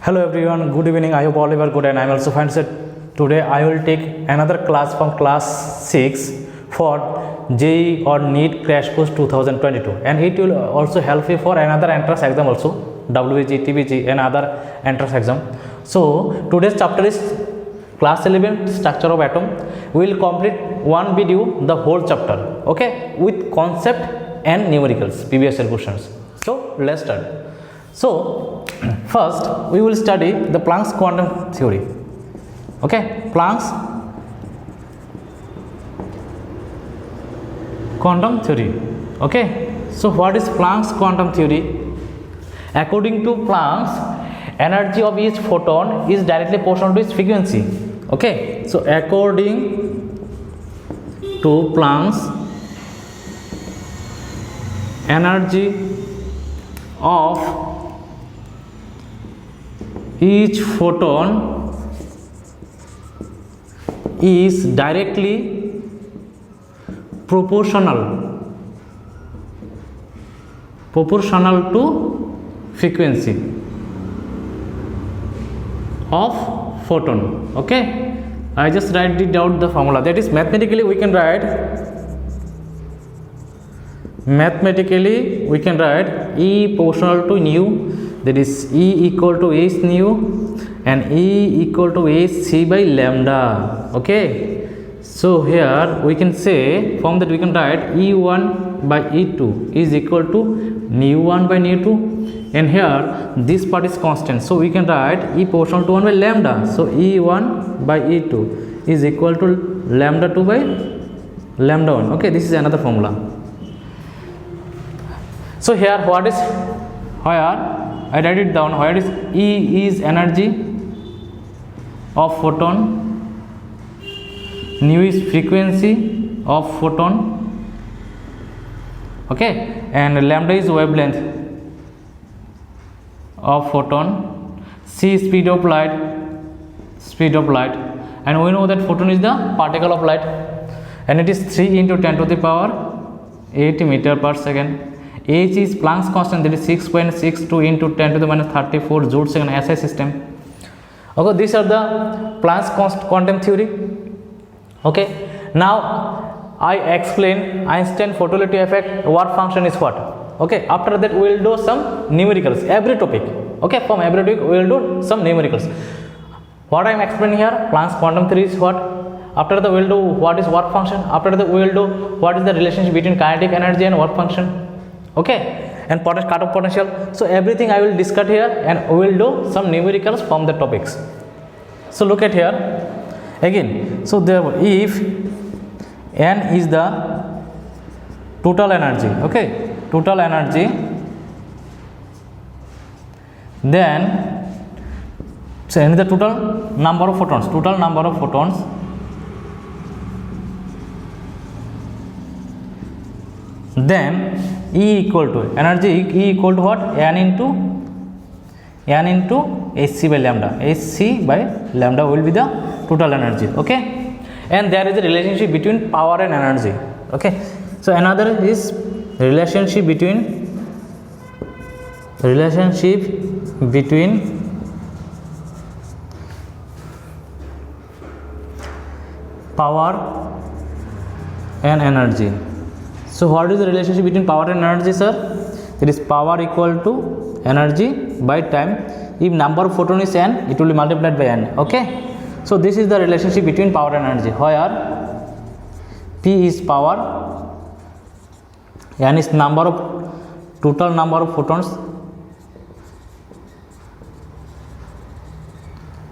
Hello everyone, good evening. I hope all you are good and I am also fine. So today I will take another class from class 6 for JEE or NEET Crash Course 2022, and it will also help you for another entrance exam also, WBG, TBG and other entrance exam. So today's chapter is class 11 structure of atom. We will complete one video the whole chapter, okay, with concept and numericals, previous year questions. So let's start. So first we will study the Planck's quantum theory. Okay, Planck's quantum theory. Okay, so what is Planck's quantum theory? According to Planck's, energy of each photon is directly proportional to its frequency. Okay, so according to Planck's, energy of each photon is directly proportional to frequency of photon. Okay, I just write it down the formula. That is, mathematically we can write E proportional to nu, that is E equal to h nu and E equal to hc by lambda. Okay, so here we can say, from that we can write E1 by E2 is equal to nu1 by nu2, and here this part is constant, so we can write E proportional to 1 by lambda. So E1 by E2 is equal to lambda 2 by lambda 1. Okay, this is another formula. So here what is, where I write it down, where is E is energy of photon, nu is frequency of photon, okay, and lambda is wavelength of photon, c speed of light, and we know that photon is the particle of light, and it is 3 into 10 to the power 8 meter per second. H is Planck's constant, that is 6.62 into 10 to the minus 34 joule second SI system. Okay, these are the Planck's quantum theory. Okay, now I explain Einstein photoelectric effect, work function is what. Okay, after that we will do some numericals, every topic. Okay, from every topic we will do some numericals. What I am explaining here, Planck's quantum theory is what. After that we will do what is work function. After that we will do what is the relationship between kinetic energy and work function. Okay, and cutoff potential. So everything I will discuss here, and we will do some numericals from the topics. So look at here again. So therefore, if N is the total energy, okay, total energy, then so N is the total number of photons, then E equal to energy, E equal to what? N into hc by lambda. Hc by lambda will be the total energy. Okay, and there is a relationship between power and energy. Okay, so another is relationship between power and energy. So what is the relationship between power and energy, sir? It is power equal to energy by time. If number of photon is n, it will be multiplied by n. Okay, so this is the relationship between power and energy, where P is power, n is total number of photons,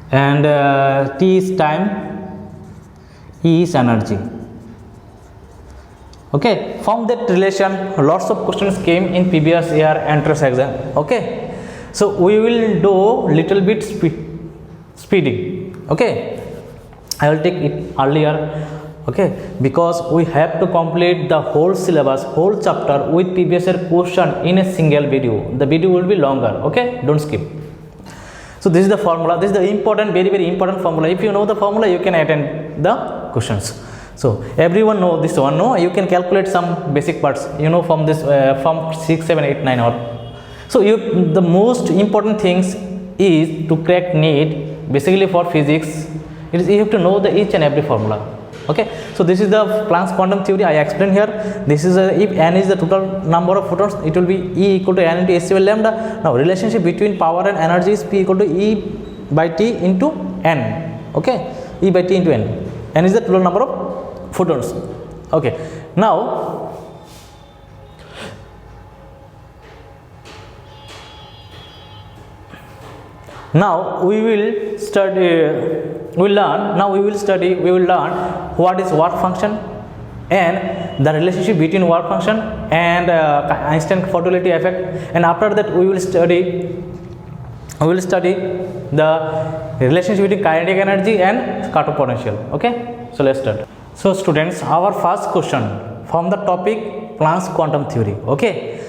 and T is time, E is energy. Okay, from that relation lots of questions came in previous year entrance exam. Okay, so we will do little bit speeding. Okay, I will take it earlier. Okay, because we have to complete the whole syllabus, whole chapter with previous year question in a single video. The video will be longer. Okay, don't skip. So this is the formula. This is the important, very important formula. If you know the formula, you can attend the questions. So everyone know this one, no? You can calculate some basic parts, you know, from this from 6, 7, 8, 9 or so. The most important things is to crack NEET, basically for physics, it is you have to know the each and every formula. Okay, so this is the Planck's quantum theory I explained here. This is if n is the total number of photons, it will be E equal to n into h c by lambda. Now relationship between power and energy is P equal to E by T into n. Okay, E by T into n. N is the total number of photons. Okay, now we will learn what is work function and the relationship between work function and Einstein fertility effect, and after that we will study the relationship between kinetic energy and Carnot potential. Okay, so let's start. So students, our first question from the topic Planck's quantum theory. Okay,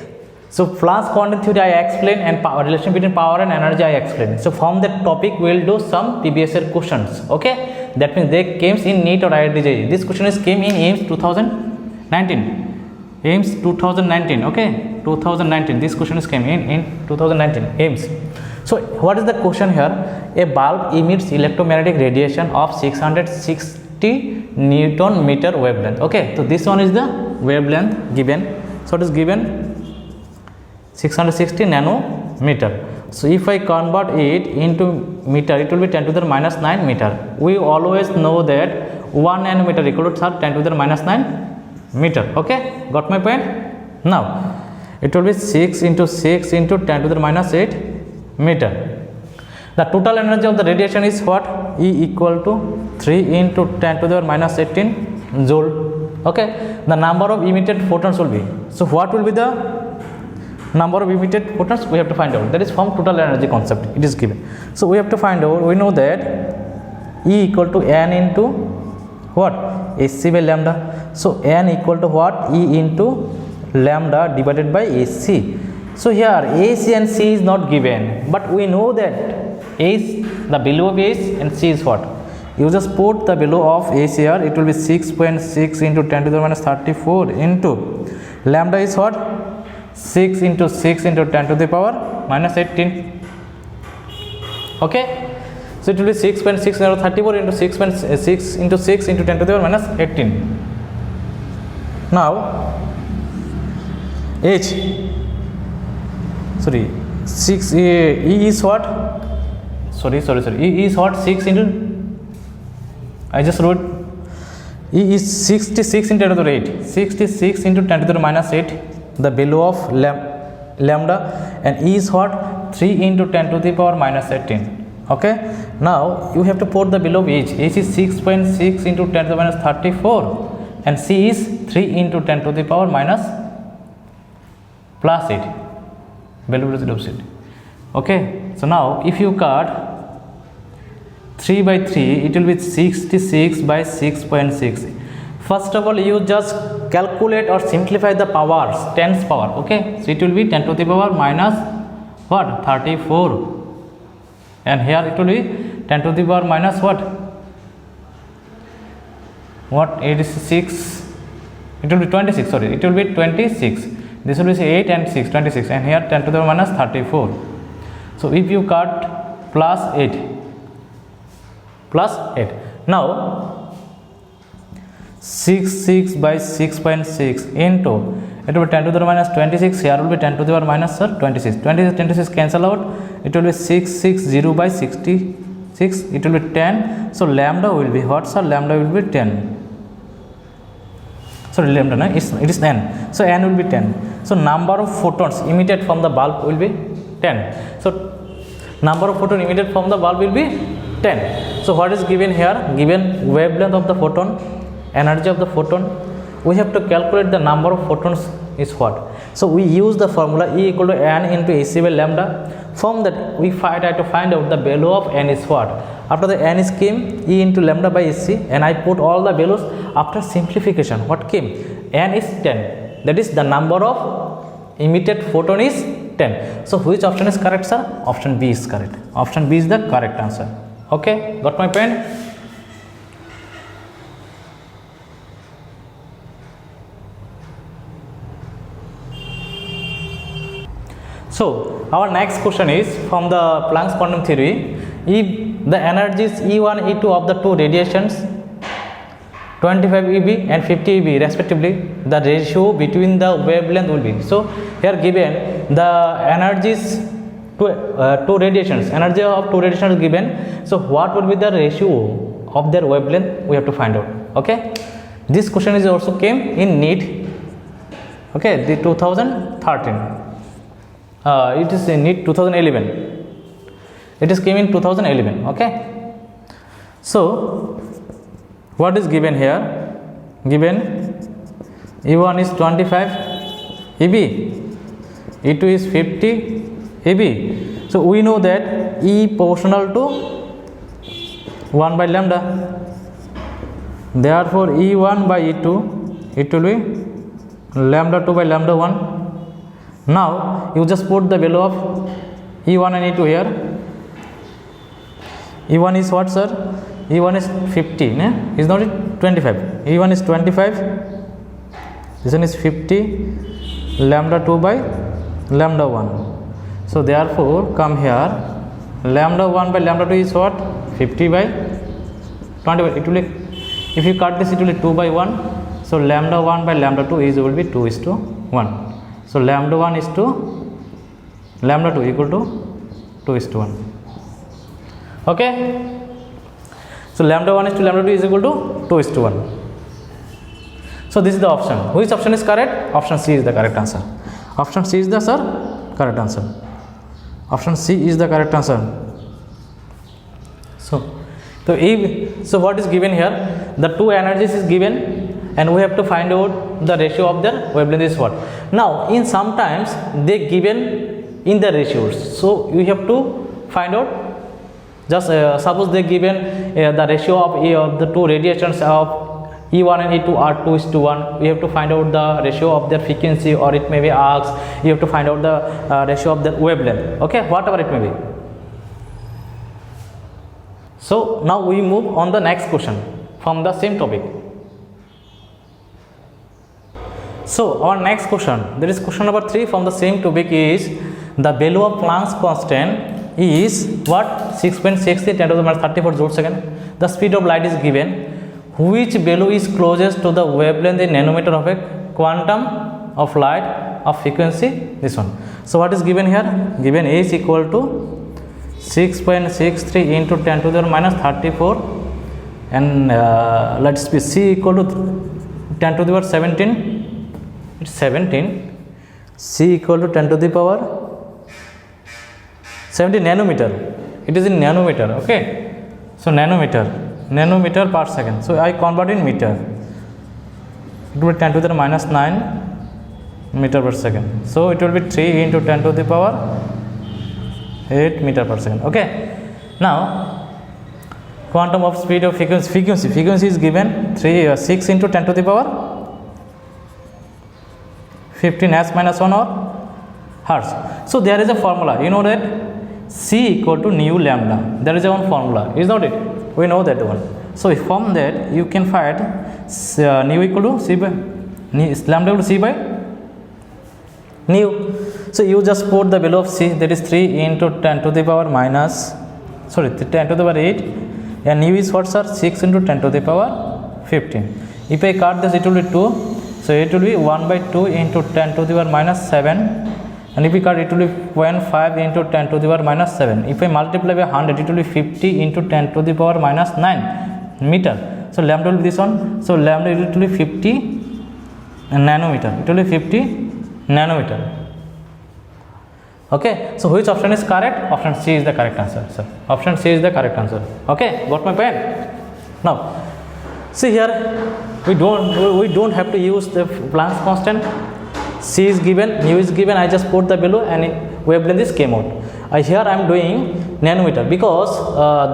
so Planck's quantum theory I explained and relation between power and energy I explained. So from that topic we will do some PBSR questions. Okay, that means they came in NEET or IIT. This question is came in AIMS 2019. AIMS 2019. Okay, 2019. This question is came in 2019 AIMS. So what is the question here? A bulb emits electromagnetic radiation of 660 Newton meter wavelength. Okay, so this one is the wavelength given. So it is given 660 nanometer. So if I convert it into meter, it will be 10 to the minus 9 meter. We always know that 1 nanometer equal to 10 to the minus 9 meter. Okay, got my point? Now it will be 6 into 6 into 10 to the minus 8 meter. The total energy of the radiation is what? E equal to 3 into 10 to the minus 18 joule. Okay, the number of emitted photons will be. So what will be the number of emitted photons? We have to find out. That is from total energy concept. It is given. So we have to find out. We know that E equal to n into what? Hc by lambda. So n equal to what? E into lambda divided by Hc. So here Ac and C is not given, but we know that A is the value of A and C is what? You just put the value of Ac here. It will be 6.6 into 10 to the minus 34 into lambda is what? 6 into 6 into 10 to the power minus 18. Okay, so it will be 6.6 into 34 into 6.6 into 6 into 10 to the power minus 18. Now H, sorry, 6 E is what? Sorry, E is what? 6 into, I just wrote E is 66 into 10 to the 8. 66 into 10 to the minus 8, the value of lambda, and E is what? 3 into 10 to the power minus 18. Okay, now you have to put the value of H. H is 6.6 into 10 to the minus 34 and C is 3 into 10 to the power minus plus 8. Value is opposite. Okay, so now if you cut 3 by 3, it will be 66 by 6.6. First of all, you just calculate or simplify the powers, tens power. Okay, so it will be 10 to the power minus what? 34, and here it will be 10 to the power minus what? What? 86. It will be 26. Sorry, it will be 26. This will be 8 and 6, 26, and here 10 to the power minus 34. So if you cut plus 8. Now 6 by 6.6 into, it will be 10 to the minus 26. Here will be 10 to the power minus 26. 26 cancel out. It will be 660 by 66. It will be 10. So lambda will be what? So lambda will be 10. Sorry, lambda, no? It is n. So n will be 10. So number of photons emitted from the bulb will be 10. So number of photons emitted from the bulb will be 10. So what is given here? Given wavelength of the photon, energy of the photon. We have to calculate the number of photons is what? So we use the formula E equal to n into Hc by lambda. From that we try to find out the value of n is what? After the n is came E into lambda by Hc, and I put all the values. After simplification, what came? N is 10. That is the number of emitted photon is 10. So which option is correct, sir? Option B is correct. Option B is the correct answer. Okay, got my point? So our next question is from the Planck's quantum theory. If the energies E1 E2 of the two radiations 25 eV and 50 eV respectively, the ratio between the wavelength will be. So here given the energies two radiations, energy of two radiations is given. So what will be the ratio of their wavelength? We have to find out. Okay, this question is also came in NEET. Okay, the 2013. It is in NEET 2011. It is came in 2011. Okay, so what is given here? Given E1 is 25 eV, E2 is 50 eV. So we know that E proportional to 1 by lambda. Therefore E1 by E2, it will be lambda 2 by lambda 1. Now you just put the value of E1 and E2 here. E1 is what, sir? E1 is 50, is not it 25. E1 is 25, this one is 50, lambda 2 by lambda 1. So therefore come here, lambda 1 by lambda 2 is what? 50 by 25. It will be, if you cut this, it will be 2 by 1. So lambda 1 by lambda 2 is will be 2:1. So lambda 1 is to lambda 2 equal to 2:1. Okay, so lambda 1 is to lambda 2 is equal to 2:1. So this is the option. Which option is correct? Option C is the correct answer. Option C is the, sir, correct answer. Option C is the correct answer. So what is given here? The two energies is given and we have to find out the ratio of their wavelength is what. Now in sometimes they given in the ratios, so you have to find out. Just suppose they given the ratio of the two radiations of E1 and E2 are 2:1. We have to find out the ratio of their frequency, or it may be arcs. You have to find out the ratio of their wavelength. Okay, whatever it may be. So now we move on the next question from the same topic. So our next question, there is question number 3 from the same topic, is the value of Planck's constant is what? 6.63 10 to the minus 34 joules second. The speed of light is given. Which value is closest to the wavelength in nanometer of a quantum of light of frequency? This one. So what is given here? Given A is equal to 6.63 into 10 to the minus 34, and let's be C equal to 10 to the power 17. It's 17. C equal to 10 to the power 70 nanometer. It is in nanometer. Okay, so nanometer per second. So I convert in meter. It will be 10 to the minus 9 meter per second. So it will be 3 into 10 to the power 8 meter per second. Okay, now quantum of speed of frequency is given 6 into 10 to the power 15 s minus 1 or hertz. So there is a formula, you know that C equal to nu lambda. There is a one formula, is not it? We know that one. So from that you can find nu equal to C by lambda equal to C by nu. So you just put the value of C, that is 3 into 10 to the power 10 to the power 8, and nu is what, sir? 6 into 10 to the power 15. If I cut this, it will be 2. So it will be 1 by 2 into 10 to the power minus 7. And if we cut, it will be 0.5 into 10 to the power minus 7. If I multiply by 100, it will be 50 into 10 to the power minus 9 meter. So lambda will be this one. So lambda it will be 50 nanometer. It will be 50 nanometer. Okay, so which option is correct? Option C is the correct answer, sir. Option C is the correct answer. Okay, got my point? Now see here, we don't have to use the Planck's constant. C is given, nu is given. I just put the value and wavelength is came out. Here I am doing nanometer because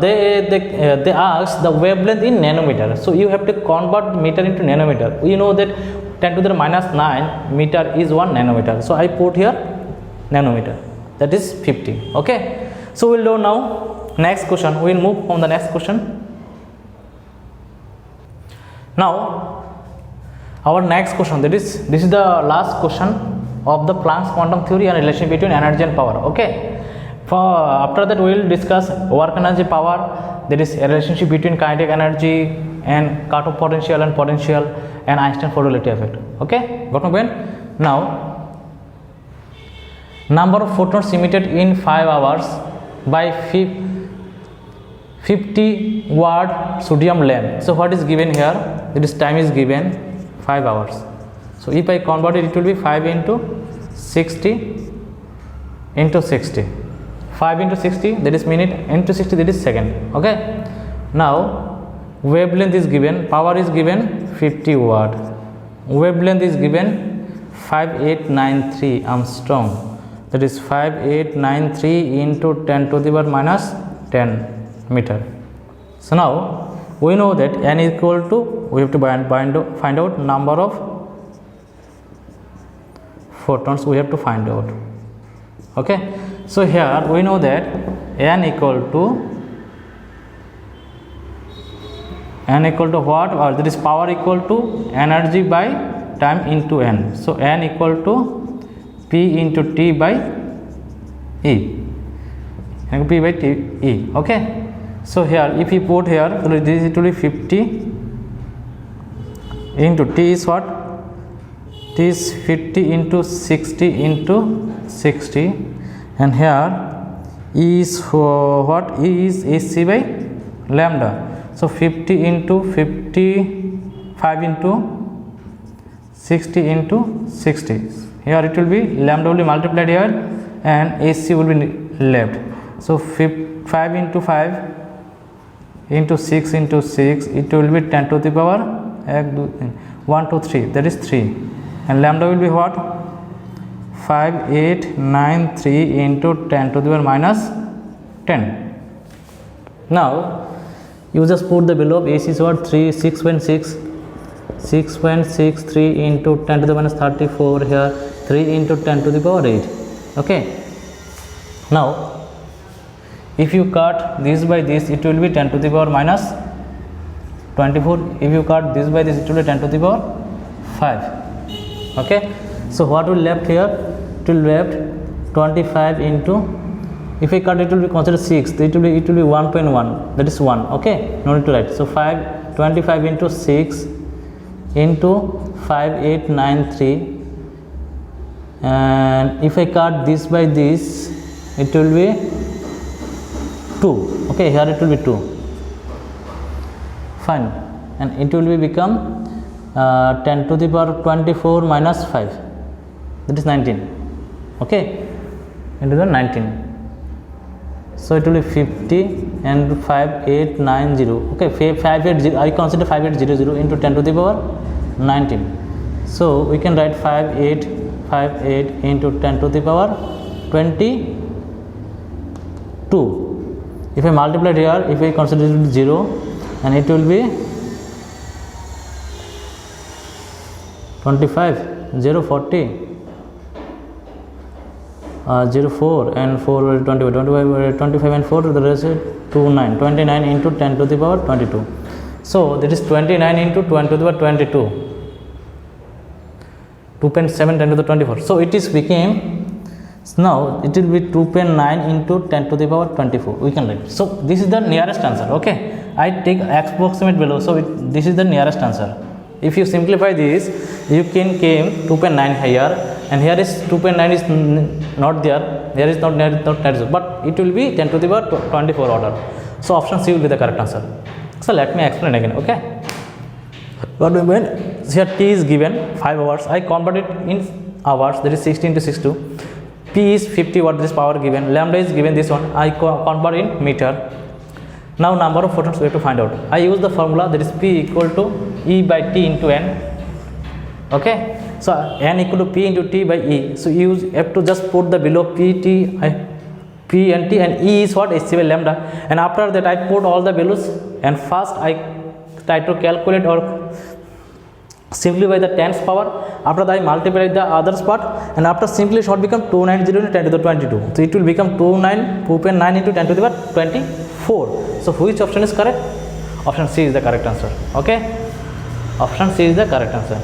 they ask the wavelength in nanometer. So you have to convert meter into nanometer. You know that 10 to the minus 9 meter is 1 nanometer. So I put here nanometer, that is 50. Okay, so we'll do now next question. We'll move on the next question. Now our next question, that is, this is the last question of the Planck's quantum theory and relationship between energy and power. Okay, for after that we will discuss work energy, power. There is a relationship between kinetic energy and cutoff potential and Einstein photoelectric effect. Okay, got my point? Now, number of photons emitted in 5 hours by 50 watt sodium lamp. So what is given here? This time is given 5 hours. So if I convert it, it will be 5 into 60 into 60. 5 into 60, that is minute, into 60, that is second. Okay, now wavelength is given, power is given 50 watt, wavelength is given 5893 Armstrong, that is 5893 into 10 to the power minus 10 meter. So now we know that n equal to, we have to find out number of photons we have to find out. Okay, so here we know that n equal to what, or that is power equal to energy by time into n. So n equal to p into t by e, p by t e. Okay, so here if you put here, this it will be 50 into t is what, t is 50 into 60 into 60, and here E is what, E is AC by lambda. So 50 into 55 into 60 into 60, here it will be lambda will be multiplied here and AC will be left. So 5 into 5 into 6 into 6, it will be 10 to the power 1 2 3, that is 3, and lambda will be what, 5893 into 10 to the power minus 10. Now you just put the below. AC is what, 6.63 into 10 to the minus 34, here 3 into 10 to the power 8. Okay, now if you cut this by this, it will be 10 to the power minus 24. If you cut this by this, it will be 10 to the power 5. Okay, so what will left here? It will left 25 into, if I cut it will be considered 6, it will be 1.1, that is 1. Okay, no need to write. So 25 into 6 into 5893, and if I cut this by this, it will be 2. Okay, here it will be 2. Fine, and it will be become 10 to the power 24 minus 5, that is 19. Okay, into the 19. So it will be 50 and 5890. Okay, 580, I consider 5800 into 10 to the power 19. So we can write 5858 into 10 to the power 22. If I multiply here, if I consider it 0, and it will be 25, 0 40, 04 and 4 will 25 and 4 the rest is 29 into 10 to the power 22. So that is 29 into 10 to the power 22, 2.7 10 to the 24. So it is became, now it will be 2.9 into 10 to the power 24. We can write. So this is the nearest answer. Okay, I take approximate below. So this is the nearest answer. If you simplify this, you can came 2.9 here, and here is 2.9 is not there. There is not but it will be 10 to the power 24 order. So option C will be the correct answer. So let me explain again. Okay, what we mean here, T is given 5 hours. I convert it in hours, that is 60 into 62. P is 50 watt, this power given. Lambda is given, this one I convert in meter. Now number of photons we have to find out. I use the formula, that is P equal to E by T into N. Okay, so N equal to P into T by E. So you have to just put the below P and T, and E is what, HC by lambda. And after that I put all the values, and first I try to calculate or simplify the tens power. After that I multiply the others part, and after simplify what become 290 into 10 to the 22. So it will become 2.9 into 10 to the 24. So which option is correct? Option C is the correct answer. Okay, option C is the correct answer.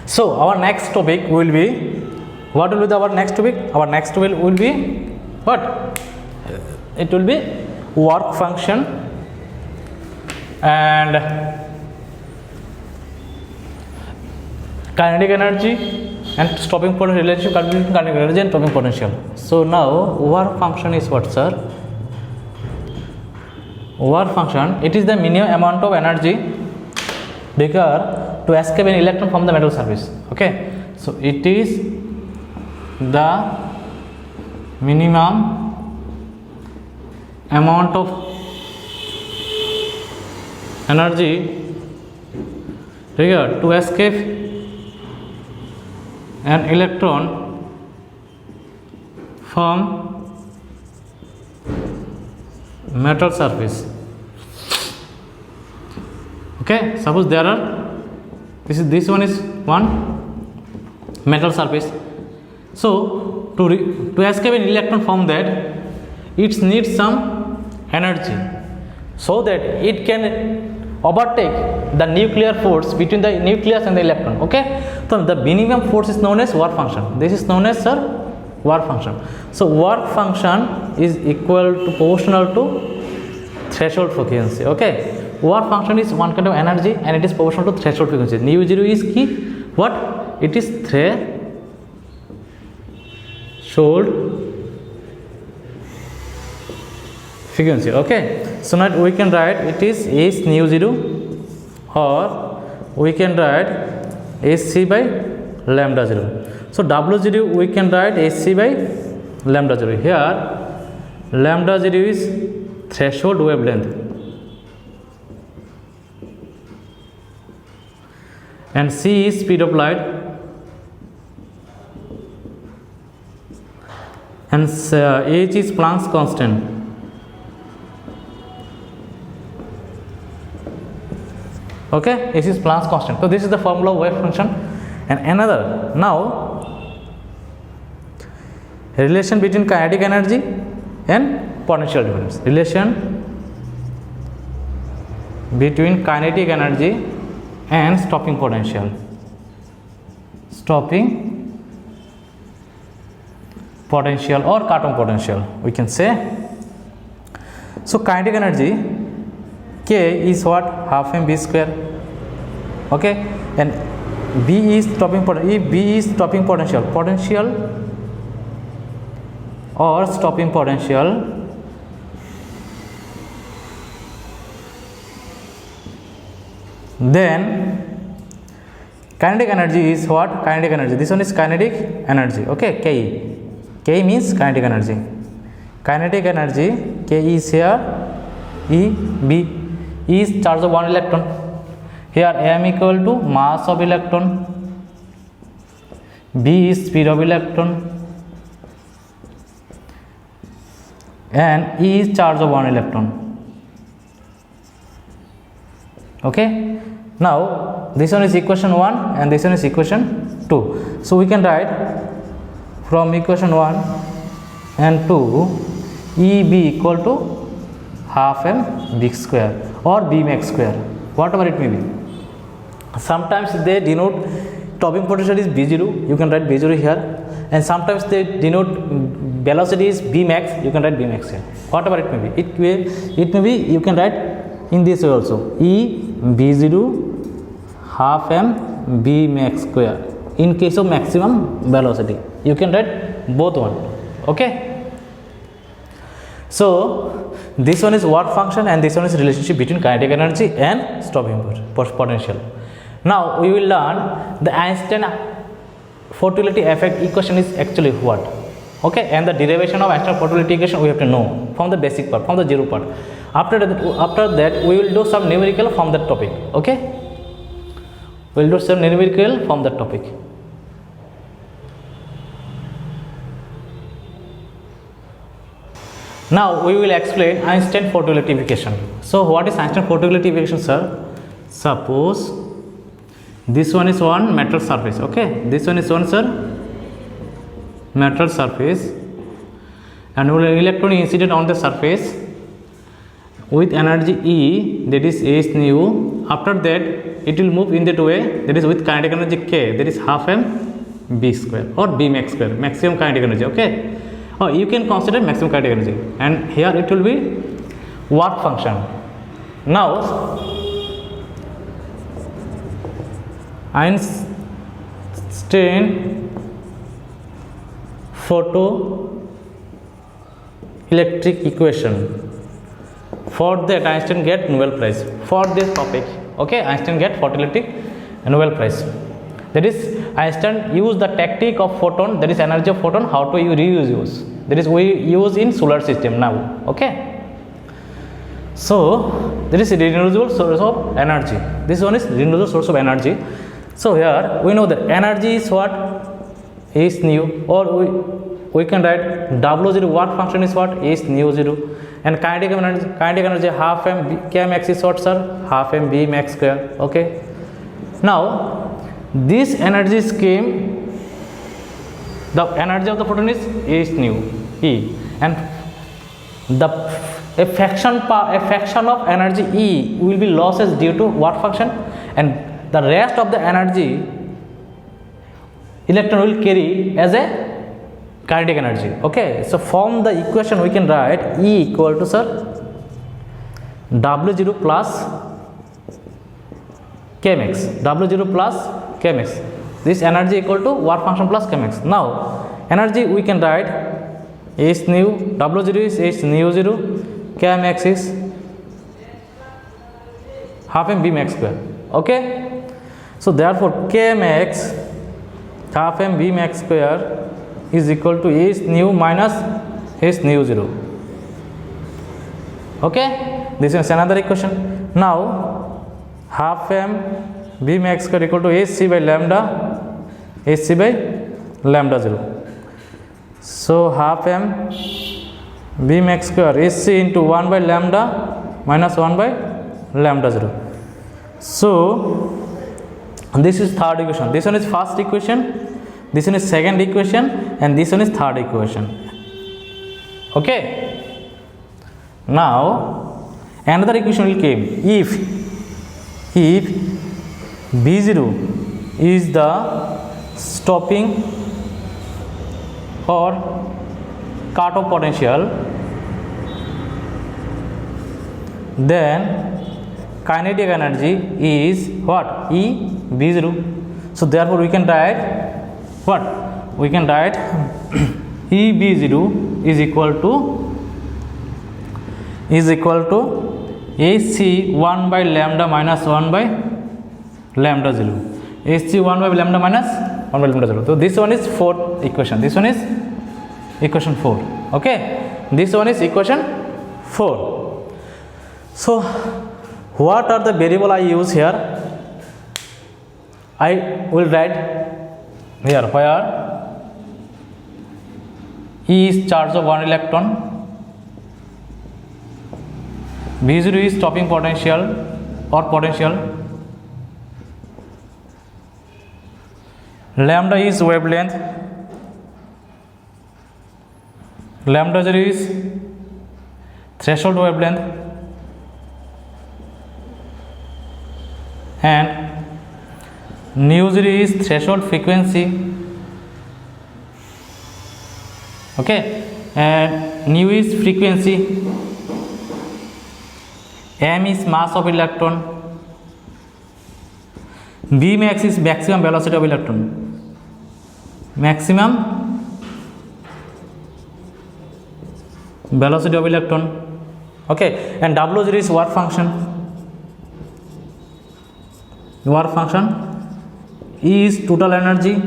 So our next topic will be, what will be our next topic? Our next topic will be what? It will be work function and kinetic energy and stopping potential, relationship between kinetic energy and stopping potential. So now work function is what, sir? Work function, it is the minimum amount of energy required to escape an electron from the metal surface. Okay, so it is the minimum amount of energy required to escape an electron from metal surface. Okay, suppose there are this one is one metal surface. So to escape an electron from that, it needs some energy so that it can overtake the nuclear force between the nucleus and the electron. Okay, so the minimum force is known as work function. This is known as, sir, work function. So work function is equal to proportional to threshold frequency. Okay, work function is one kind of energy and it is proportional to threshold frequency. Nu 0 is key what? It is threshold frequency. Okay, so now we can write it is H nu 0 or we can write Hc by lambda 0. So W0 we can write Hc by lambda 0. Here lambda 0 is threshold wavelength and c is speed of light and h is Planck's constant. Okay, this is Planck's constant. So this is the formula of wave function. And another, now relation between kinetic energy and potential difference. Relation between kinetic energy and stopping potential. Stopping potential or Cartan potential, we can say. So kinetic energy K is what? Half m v square. Okay, and B is stopping potential. If B is stopping potential or stopping potential, then kinetic energy is what? Kinetic energy. This one is kinetic energy. Okay, K means kinetic energy. Kinetic energy K is here. E B is charge of one electron. Here m equal to mass of electron, b is speed of electron, and E is charge of one electron. Okay, now this one is equation 1 and this one is equation 2. So we can write from equation 1 and 2 EB equal to half m v square or b max square, whatever it may be. Sometimes they denote stopping potential is b0, you can write b0 here, and sometimes they denote velocity is b max, you can write b max here, whatever it may be. It may be you can write in this way also, E b0 half m b max square in case of maximum velocity. You can write both one. Okay, so this one is work function and this one is relationship between kinetic energy and stopping potential. Now we will learn the Einstein fertility effect equation is actually what. Okay, and the derivation of Einstein fertility equation we have to know from the basic part, from the zero part. After that we will do some numerical from that topic. Okay, we will do some numerical from that topic. Now we will explain Einstein fertility equation. So what is Einstein fertility equation, sir? Suppose this one is one metal surface. Okay, this one is one, sir, metal surface, and electron incident on the surface. with energy E, that is H nu. After that it will move in that way, that is with kinetic energy K, that is half m b square or b max square, maximum kinetic energy. Okay, or you can consider maximum kinetic energy, and here it will be work function. Now Einstein photoelectric equation. For that Einstein get Nobel Prize for this topic. Okay, Einstein get photoelectric Nobel Prize. That is, Einstein used the tactic of photon, that is energy of photon, how to use. That is we use in solar system now. Okay, so there is a renewable source of energy. This one is renewable source of energy. So here we know that energy is what? H nu, or we can write W0 work function is what? H nu 0, and kinetic energy half m k max is what, sir? Half m b max square. Okay, now this energy scheme, the energy of the photon is H nu E, and the a fraction of energy E will be losses due to work function, and the rest of the energy electron will carry as a kinetic energy. Okay, so from the equation we can write E equal to, sir, W0 plus Kmax, W0 plus Kmax. This energy equal to work function plus Kmax. Now energy we can write H nu, W0 is H nu 0, Kmax is half m b max square. Okay, so therefore Kmax half m b max square is equal to H nu minus H nu 0. Okay, this is another equation. Now half m b max square equal to Hc by lambda 0. So half m b max square Hc into 1 by lambda minus 1 by lambda 0. So this is third equation. This one is first equation, this one is second equation, and this one is third equation. Okay, now another equation will come if B0 is the stopping or cutoff potential, then kinetic energy is what? E B0. So therefore we can write what? We can write E B0 is equal to Hc 1 by lambda minus 1 by lambda 0. Hc 1 by lambda minus 1 by lambda 0. So this one is fourth equation. This one is equation 4. Okay, this one is equation 4. So what are the variable I use here? I will write here where E is charge of 1 electron, B0 is stopping potential or potential, lambda is wavelength, lambda 0 is threshold wavelength, and nu 0 is threshold frequency. Okay, and nu is frequency, m is mass of electron, b max is maximum velocity of electron, maximum velocity of electron. Okay, and W0 is work function. Work function E is total energy,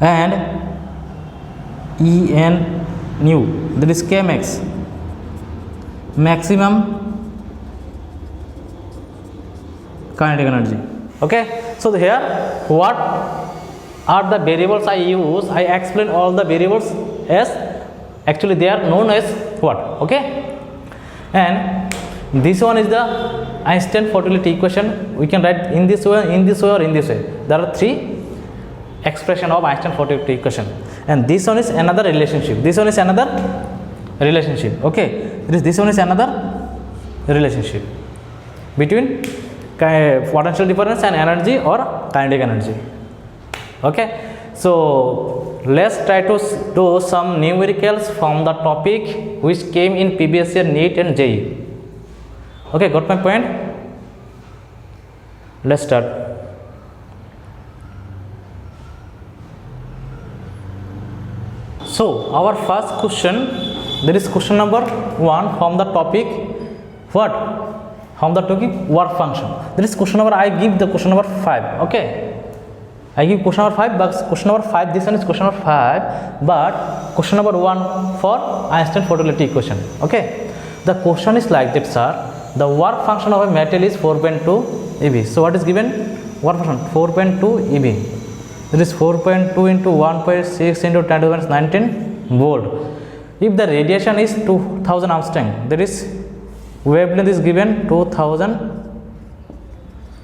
and En nu, that is Kmax, maximum kinetic energy. Okay, so here what are the variables I use? I explain all the variables as actually they are known as what? Okay, and this one is the Einstein photoelectric equation. We can write in this way, or in this way. There are three expression of Einstein photoelectric equation, and this one is another relationship. This one is another relationship. Okay, this one is another relationship between potential difference and energy or kinetic energy. Okay, so let's try to do some numericals from the topic which came in previous year NEET and JEE. Okay, got my point? Let's start. So our first question, there is question number 1 from the topic what? From the topic work function. There is question number, I give the question number 5. Okay, I give question number 5, but question number 5, this one is question number 5, but question number 1 for Einstein photoelectric equation. Okay, the question is like that, sir. The work function of a metal is 4.2 eV. So what is given? Work function 4.2 eV. That is 4.2 into 1.6 into 10 to the minus 19 volt. If the radiation is 2000 Armstrong, that is wavelength is given 2000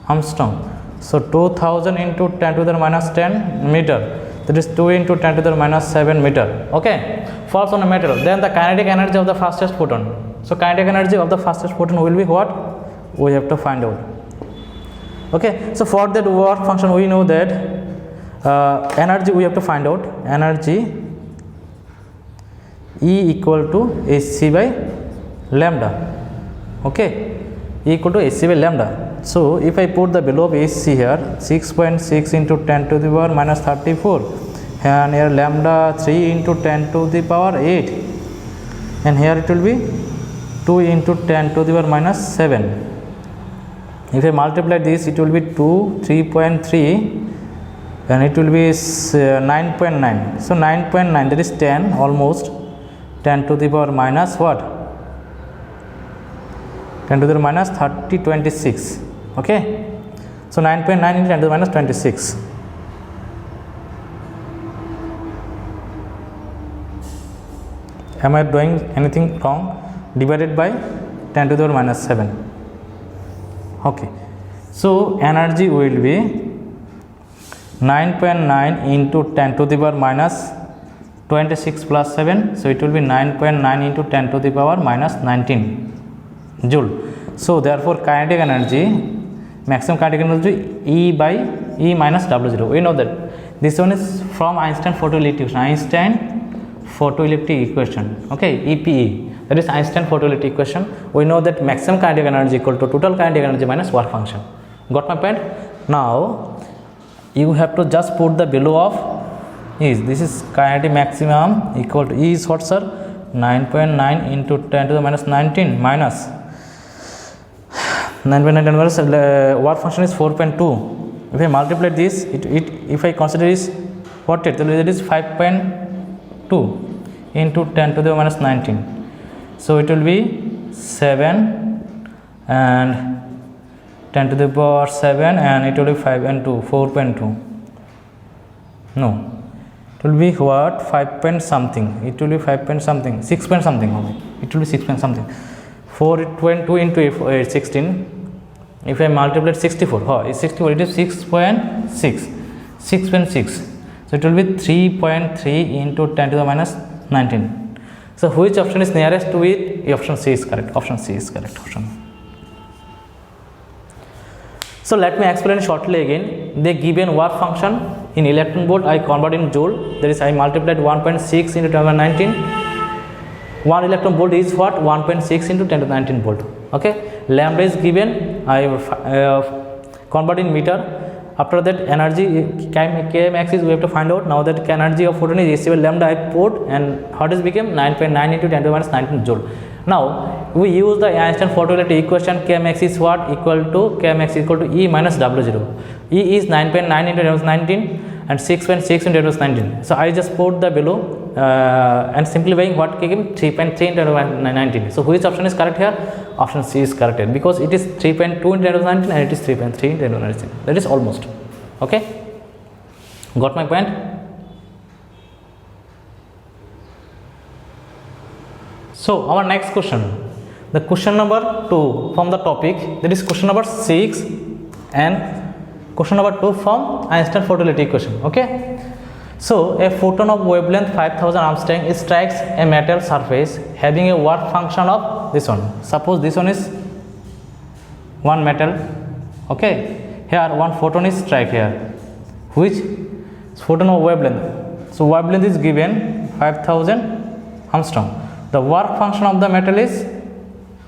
Armstrong. So 2000 into 10 to the minus 10 meter. That is 2 into 10 to the minus 7 meter. Okay, falls on a metal. Then the kinetic energy of the fastest photon. So kinetic energy of the fastest photon will be what? We have to find out. Okay, so for that work function we know that energy we have to find out. Energy E equal to hc by lambda. Okay, E equal to hc by lambda. So if I put the value of hc here, 6.6 into 10 to the power minus 34, and here lambda 3 into 10 to the power 8, and here it will be 2 into 10 to the power minus 7. If I multiply this, it will be 2, 3.3, and it will be 9.9. So 9.9, that is 10, almost 10 to the power minus what? 10 to the minus 30, 26. Okay, so 9.9 into 10 to the minus 26. Am I doing anything wrong? Divided by 10 to the power minus 7. Okay, so energy will be 9.9 into 10 to the power minus 26 plus 7. So it will be 9.9 into 10 to the power minus 19 joule. So therefore kinetic energy, maximum kinetic energy E by E minus W0. We know that this one is from Einstein photoelectric equation. Einstein photoelectric equation. Okay, EPE. That is Einstein photoelectric equation. We know that maximum kinetic energy equal to total kinetic energy minus work function. Got my point? Now you have to just put the value of E. This is kinetic maximum equal to E is what, sir? 9.9 into 10 to the minus 19 minus 9.9 minus work function is 4.2. If I multiply this, if I consider this what it is 5.2 into 10 to the minus 19. So it will be 7 and 10 to the power 7, and it will be 5 and 2, 4.2. No, it will be what? 5 point something. It will be 5 point something, 6 point something only. It will be 6 point something. 4.2 into 16. If I multiply 64, it's 64. It is 6.6. 6.6. So it will be 3.3 into 10 to the minus 19. So which option is nearest to it? Option C is correct. Option C is correct. Option. So let me explain shortly again. The given work function in electron volt I convert in joule. That is, I multiplied 1.6 into 10 to the 19. 1 electron volt is what? 1.6 into 10 to the 19 volt. Okay. Lambda is given. I convert in meter. After that, energy Kmax is we have to find out. Now that energy of photon is hc by lambda I put, and what is became 9.9 into 10 to the minus 19 joule. Now we use the Einstein photoelectric equation. Kmax is what? Equal to Kmax equal to E minus W0. E is 9.9 into 10 to the 19 and 6.6 into 10 to the 19. So I just put the below and simplifying what came 3.3 into 10 to the 19. So which option is correct here? Option C is correct here, because it is 3.2 into 10 to the 19 and it is 3.3 into 10 to the 19. That is almost. Okay, got my point? So our next question, the question number 2 from the topic, that is question number 6 and Question number 2 from Einstein fertility equation. Okay. So a photon of wavelength 5000 Armstrong strikes a metal surface having a work function of this one. Suppose this one is one metal. Okay. Here one photon is strike here. Which photon of wavelength? So wavelength is given 5000 Armstrong. The work function of the metal is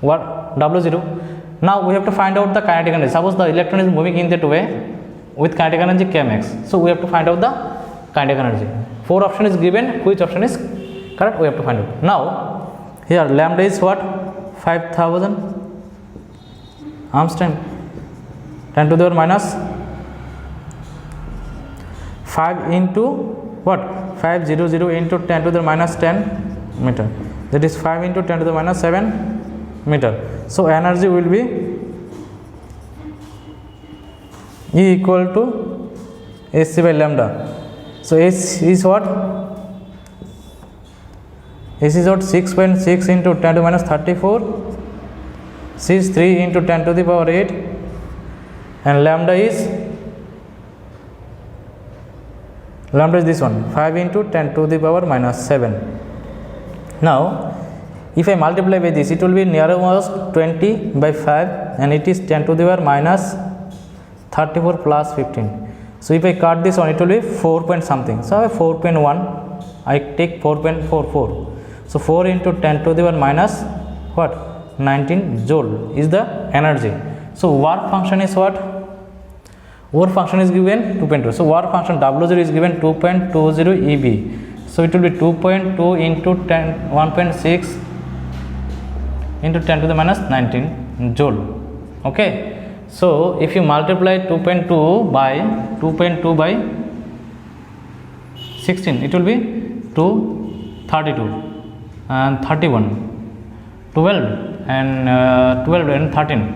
what? W0. Now we have to find out the kinetic energy. Suppose the electron is moving in that way with kinetic energy kmx. So we have to find out the kinetic energy. 4 option is given. Which option is correct? We have to find out. Now here lambda is what? 5000 Armstrong. 10 to the power minus 5 into what? 500 into 10 to the minus 10 meter. That is 5 into 10 to the minus 7 meter. So energy will be E equal to AC by lambda. So H is what? H is what? 6.6 into 10 to the minus 34. C is 3 into 10 to the power 8. And lambda is this one, 5 into 10 to the power minus 7. Now if I multiply by this, it will be nearest 20 by 5 and it is 10 to the power minus 34 plus 15. So if I cut this one, it will be 4 point something. So 4.1, I take 4.44. So 4 into 10 to the power minus what? 19 joule is the energy. So work function is what? Work function is given 2.2. So work function W0 is given 2.20 EB. So it will be 2.2 into 1.6 into 10 to the minus 19 joule. Okay. So if you multiply 2.2 by 16, it will be 232 and 31, 12 and 12 and 13.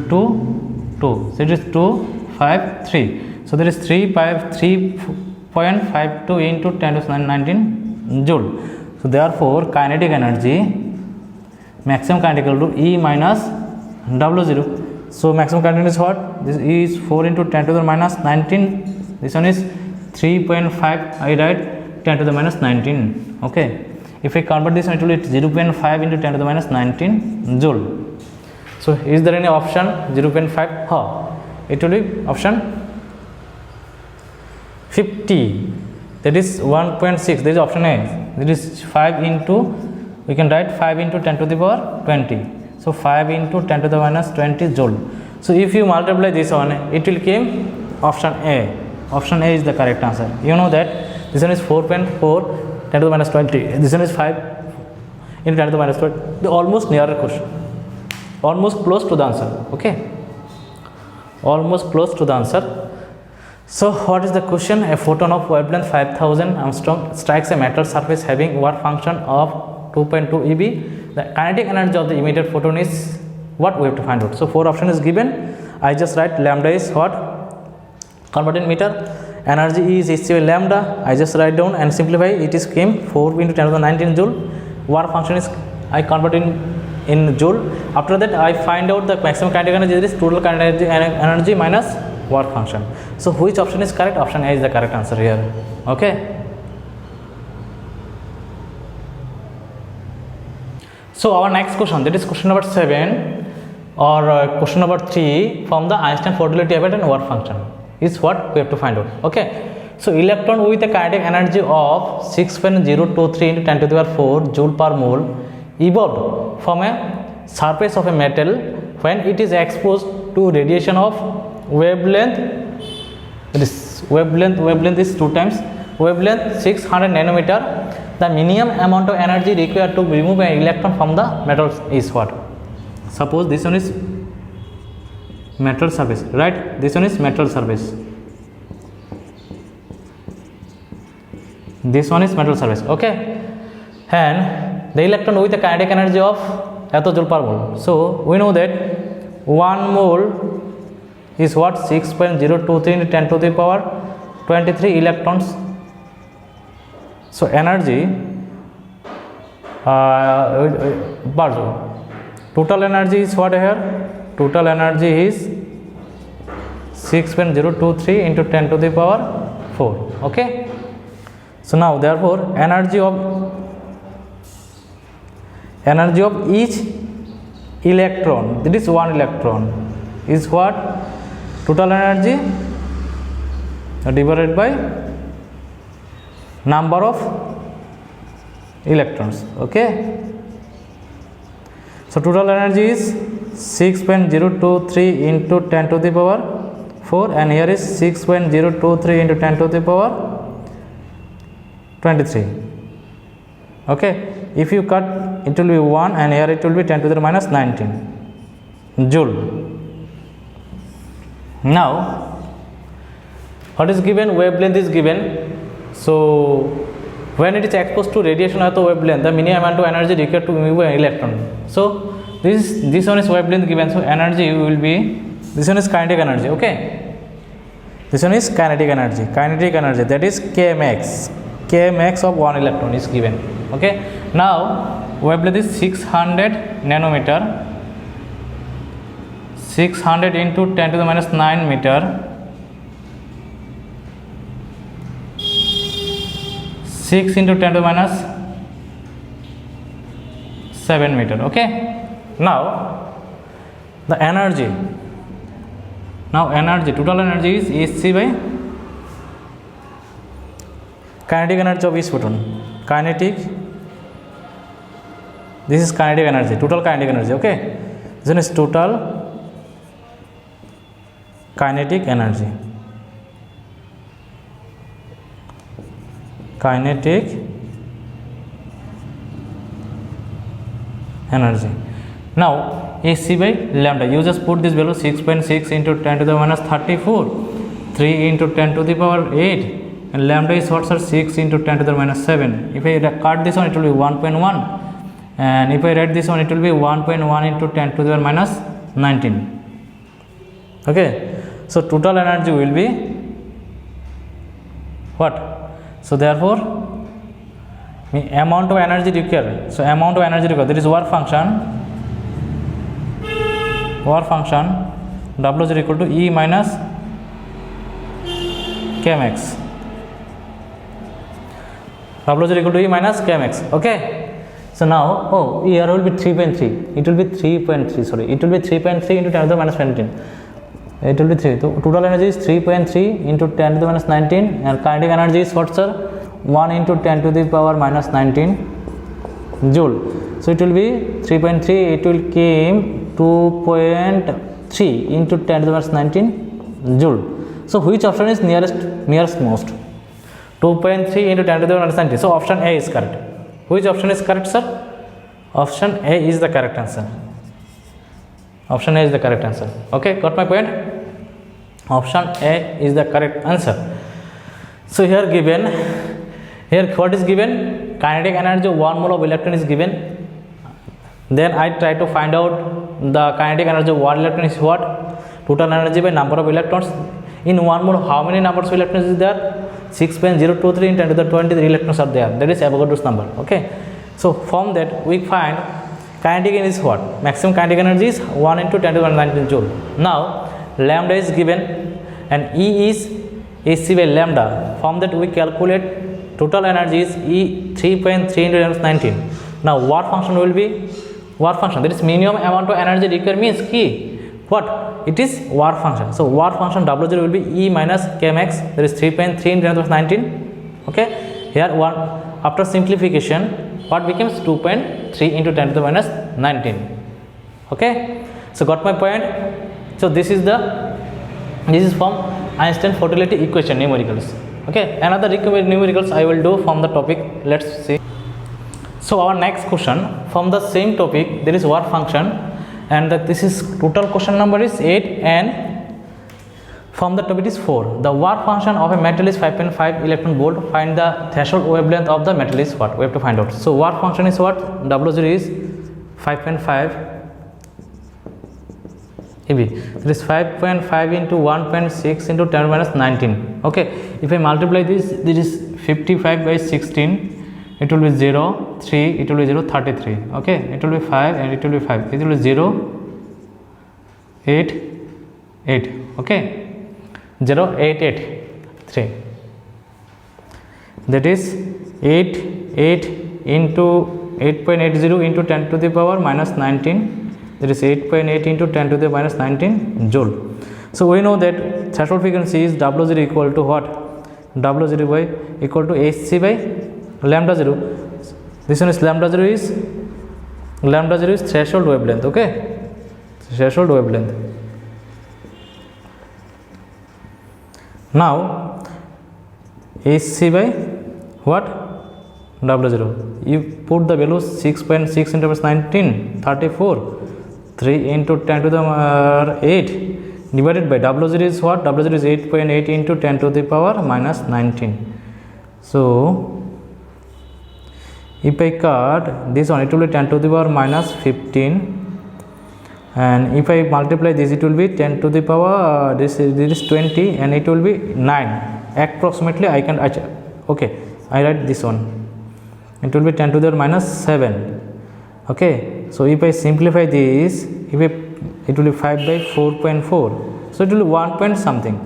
2. So it is 253. So there is 3.52 into 10 to the 19 joule. So therefore kinetic energy, maximum kinetic equal to E minus W0. So maximum kinetic is what? This is 4 into 10 to the minus 19. This one is 3.5. I write 10 to the minus 19. Okay. If I convert this one, it will be 0.5 into 10 to the minus 19 joule. So is there any option 0.5? It will be option 50. That is 1.6. There is option A. That is 5 into, we can write 5 into 10 to the power 20. So 5 into 10 to the minus 20 joule. So if you multiply this one, it will come option A. Option A is the correct answer. You know that this one is 4.4 10 to the minus 20. This one is 5 into 10 to the minus 20. The almost nearer question. Almost close to the answer. Okay. Almost close to the answer. So what is the question? A photon of wavelength 5000 Armstrong strikes a metal surface having work function of 2.2 EB. The kinetic energy of the emitted photon is what? We have to find out. So 4 option is given. I just write lambda is what? Converted in meter. Energy is H by lambda. I just write down and simplify. It is came 4 into 10 to the 19 joule. Work function is I convert in joule. After that I find out the maximum kinetic energy. There is total kinetic energy minus work function. So which option is correct? Option A is the correct answer here. Okay. So our next question, that is question number 7 or question number 3 from the Einstein fertility effect and work function is what we have to find out. Okay. So electron with a kinetic energy of 6.023 into 10 to the power 4 joule per mole evolved from a surface of a metal when it is exposed to radiation of wavelength. This wavelength is 2 times wavelength 600 nanometer. The minimum amount of energy required to remove an electron from the metal is what? Suppose this one is metal surface, right? This one is metal surface. This one is metal surface. Okay. And the electron with a kinetic energy of joule per mole. So we know that 1 mole is what? 6.023 into 10 to the power 23 electrons. So energy total energy is what here? Total energy is 6.023 into 10 to the power 4. Okay, so now therefore energy of each electron, that is one electron, is what? Total energy divided by number of electrons. Okay, so total energy is 6.023 into 10 to the power 4, and here is 6.023 into 10 to the power 23. Okay, if you cut, it will be 1, and here it will be 10 to the minus 19 joule. Now what is given? Wavelength is given. So when it is exposed to radiation at the wavelength, the minimum amount of energy required to move an electron. So this one is wavelength given, so energy will be, this one is kinetic energy. Okay, this one is kinetic energy, that is kmax of one electron is given. Okay, now wavelength is 600 nanometer, 600 into 10 to the minus 9 meter, 6 into 10 to the minus 7 meter. Okay, now the energy, total energy is Hc by kinetic energy of each photon. This is kinetic energy, total kinetic energy. Okay, this one is total kinetic energy. Now Hc by lambda, you just put this value 6.6 into 10 to the minus 34, 3 into 10 to the power 8, and lambda is what, sir? 6 into 10 to the minus 7. If I cut this one, it will be 1.1, and if I write this one, it will be 1.1 into 10 to the minus 19. Okay, so total energy will be what? So therefore amount of energy required, that is work function, W is equal to E minus kmax. Okay, so now here will be 3.3, it will be 3.3 into 10 to the minus 19, it will be 3. So total energy is 3.3 into 10 to the minus 19, and kinetic energy is what, sir? 1 into 10 to the power minus 19 joule. So it will be 3.3, it will came 2.3 into 10 to the minus 19 joule. So which option is nearest most? 2.3 into 10 to the minus 19. So option A is correct. Which option is correct, sir? Option A is the correct answer. Okay, got my point? Option A is the correct answer. So here what is given? Kinetic energy of 1 mole of electron is given. Then I try to find out the kinetic energy of 1 electron is what? Total energy by number of electrons. In 1 mole, how many numbers of electrons is there? 6.023 in 10 to the 23 electrons are there. That is Avogadro's number. Okay, so from that we find kinetic energy is what? Maximum kinetic energy is 1 into 10 to the 19 joule. Now lambda is given and E is Hc by lambda. From that we calculate total energy is E 3.3 into 10 to the 19. Now what function will be? Work function, that is minimum amount of energy required means key. What? It is work function. So work function W0 will be E minus kmax, that is 3.3 into 10 to the 19. Okay, here one after simplification what becomes 2.3 into 10 to the minus 19. Okay, so got my point? So this is from Einstein fertility equation numericals. Okay, another numericals I will do from the topic. Let's see. So our next question from the same topic, there is work function, and this is total question number is 8, and from the topic is 4. The work function of a metal is 5.5 electron volt. Find the threshold wavelength of the metal is what? We have to find out. So work function is what? W0 is 5.5 EB. That is 5.5 into 1.6 into 10 minus 19. Okay, if I multiply this is 55 by 16. It will be 0, 3, it will be 0, 33. Okay, it will be 5 and it will be 5. It will be 0, 8, 8. Okay, 0883. That is 8 into 8.80 into 10 to the power minus 19. That is 8.8 into 10 to the minus 19 joule. So we know that threshold frequency is W0 equal to what? W0 by equal to Hc by lambda 0. This one is lambda 0 is threshold wavelength. Okay, threshold wavelength. Now Hc by what? W0. You put the value 6.6 into 19, 34, 3 into 10 to the 8 divided by W0 is what? W0 is 8.8 into 10 to the power minus 19. So if I cut this one, it will be 10 to the power minus 15, and if I multiply this, it will be 10 to the power this is 20, and it will be 9 approximately. I write this one. It will be 10 to the power minus 7. Okay, so if I simplify this, it will be 5 by 4.4, so it will be 1 point something.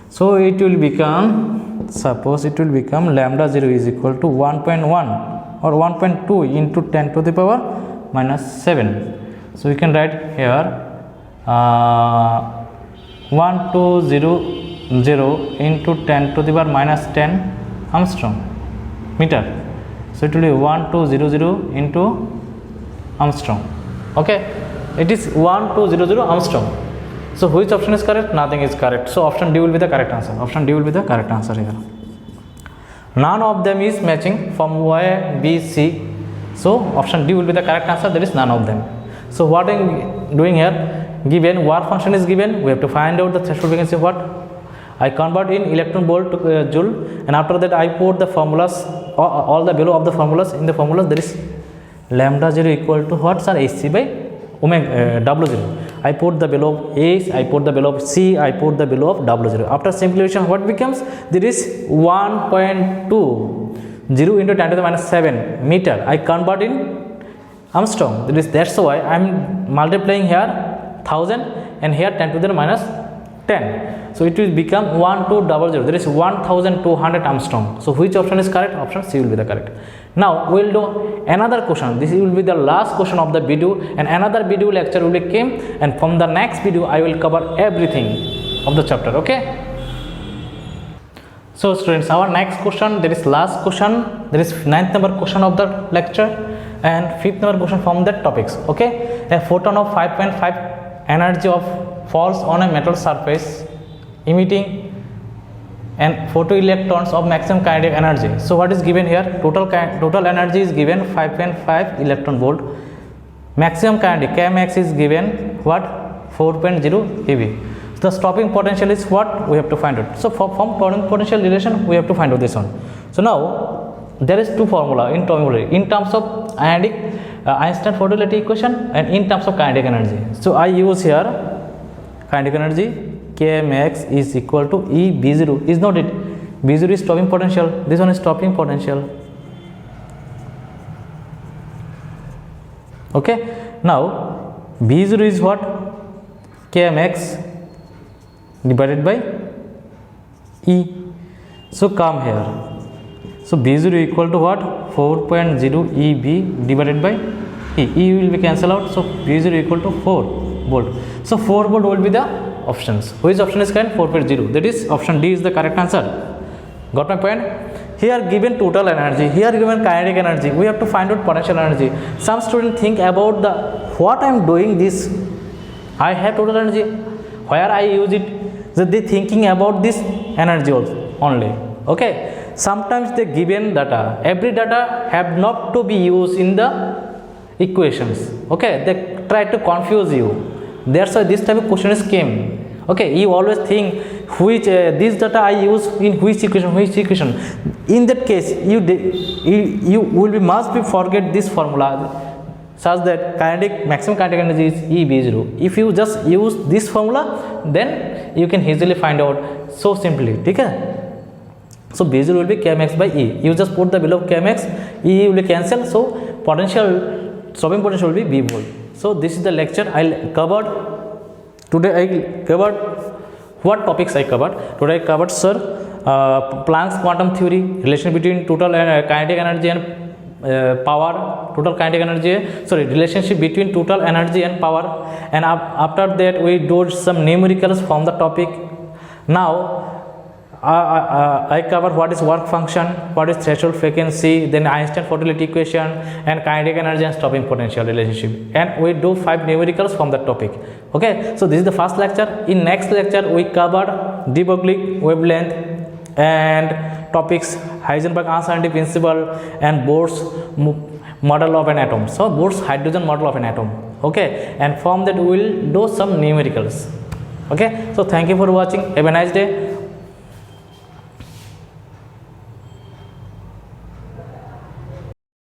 So it will become, suppose it will become lambda 0 is equal to 1.1 or 1.2 into 10 to the power minus 7. So we can write here 1200 into 10 to the power minus 10 Armstrong meter. So it will be 1200 into Armstrong. Okay, it is 1200 Armstrong. So which option is correct? Nothing is correct. So option D will be the correct answer. Option D will be the correct answer here. None of them is matching from A, B, C. So option D will be the correct answer. There is none of them. So what I am doing here, given work function is given, we have to find out the threshold frequency. What I convert in electron volt to joule, and after that I put the formulas, all the value of the formulas in the formulas. There is lambda 0 equal to what, sir? Hc by omega W0. I put the value of H, I put the value of C, I put the value of W0. After simplification, what becomes? There is 1.20 into 10 to the minus 7 meter. I convert in Armstrong. That's why I am multiplying here 1000 and here 10 to the minus 10. So it will become 1200. There is 1200 Armstrong. So which option is correct? Option C will be the correct. Now we will do another question. This will be the last question of the video, and another video lecture will be came, and from the next video I will cover everything of the chapter. Okay. So students, our next question, there is last question, there is 9th number question of the lecture and 5th number question from the topics. Okay. A photon of 5.5 energy of falls on a metal surface emitting and photoelectrons of maximum kinetic energy. So what is given here? Total energy is given 5.5 electron volt. Maximum kinetic Kmax is given what? 4.0 eV. So the stopping potential is what? We have to find out. So from stopping potential relation, we have to find out this one. So now there is two formula in terms of ionic Einstein photoelectric equation and in terms of kinetic energy. So I use here kinetic energy. Kmax is equal to E B0. Is not it? B0 is stopping potential. This one is stopping potential. Okay. Now B0 is what? Kmax divided by E. So come here. So B0 equal to what? 4.0 EB divided by E. E will be cancelled out. So B0 equal to 4 volt. So 4 volt will be the options. Which option is correct? 4.0. That is option D is the correct answer. Got my point? Here given total energy, here given kinetic energy, we have to find out potential energy. Some students think about the what I am doing this. I have total energy. Where I use it? So they thinking about this energy also only. Okay. Sometimes they given data. Every data have not to be used in the equations. Okay. They try to confuse you. That's why this type of question is came. Okay, you always think which this data I use in which equation. In that case, you will be must be forget this formula such that maximum kinetic energy is EB0. If you just use this formula, then you can easily find out so simply. Okay. So B0 will be Kmax by E. You just put the value of Kmax, E will be cancelled. So stopping potential will be B volt. So this is the lecture I covered today. I covered What topics I covered? Today I covered, sir, Planck's quantum theory, relation between total kinetic energy and power, total kinetic energy, sorry, relationship between total energy and power, and after that we do some numericals from the topic. Now I cover what is work function, what is threshold frequency, then Einstein fertility equation, and kinetic energy and stopping potential relationship, and we do 5 numericals from that topic. Okay, so this is the first lecture. In next lecture we cover de Broglie wavelength and topics Heisenberg uncertainty principle and Bohr's model of an atom, so Bohr's hydrogen model of an atom. Okay, and from that we will do some numericals. Okay, so thank you for watching. Have a nice day.